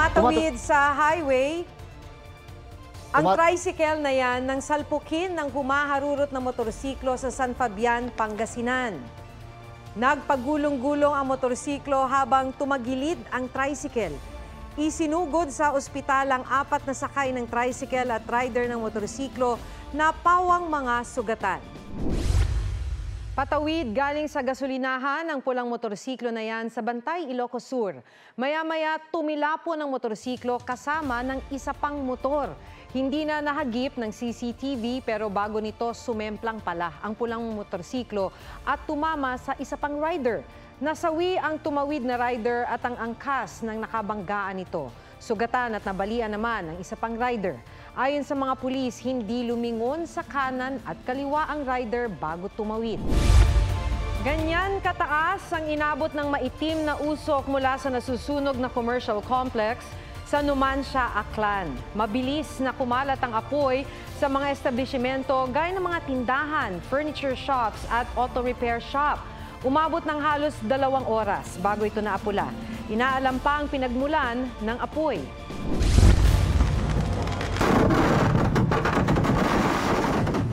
Tumatawid sa highway, ang tricycle na yan nang salpukin ng humaharurot na motorsiklo sa San Fabian, Pangasinan. Nagpagulong-gulong ang motorsiklo habang tumagilid ang tricycle. Isinugod sa ospital ang 4 na sakay ng tricycle at rider ng motorsiklo na pawang mga sugatan. Patawid galing sa gasolinahan ang pulang motorsiklo na yan sa Bantay, Ilocos Sur. Maya-maya tumilapo ng motorsiklo kasama ng isa pang motor. Hindi na nahagip ng CCTV pero bago nito sumemplang pala ang pulang motorsiklo at tumama sa isa pang rider. Nasawi ang tumawid na rider at ang angkas ng nakabanggaan nito. Sugatan at nabalian naman ang isa pang rider. Ayon sa mga pulis, hindi lumingon sa kanan at kaliwa ang rider bago tumawid. Ganyan kataas ang inabot ng maitim na usok mula sa nasusunog na commercial complex sa Numancia, Aklan. Mabilis na kumalat ang apoy sa mga establishmento gaya ng mga tindahan, furniture shops at auto repair shop. Umabot ng halos 2 oras bago ito naapula. Inaalam pa ang pinagmulan ng apoy.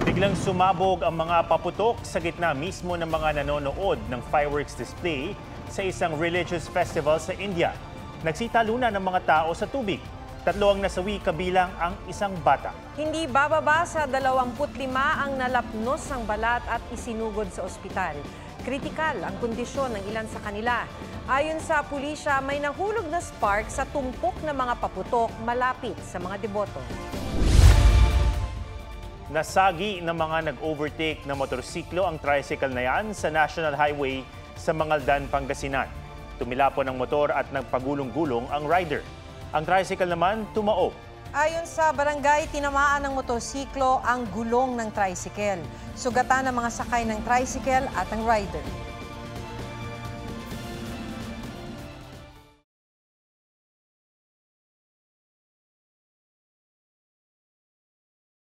Biglang sumabog ang mga paputok sa gitna mismo ng mga nanonood ng fireworks display sa isang religious festival sa India. Nagsitalunan ng mga tao sa tubig. 3 ang nasawi kabilang ang isang bata. Hindi bababa sa 25 ang nalapnos ng balat at isinugod sa ospital. Kritikal ang kondisyon ng ilan sa kanila. Ayon sa pulisya, may nahulog na spark sa tumpok ng mga paputok malapit sa mga deboto. Nasagi ng mga nag-overtake na motorsiklo ang tricycle na yan sa National Highway sa Mangaldan, Pangasinan. Tumilapo ng motor at nagpagulong-gulong ang rider. Ang tricycle naman tumao. Ayon sa barangay, tinamaan ng motorsiklo ang gulong ng tricycle. Sugatan ng mga sakay ng tricycle at ang rider.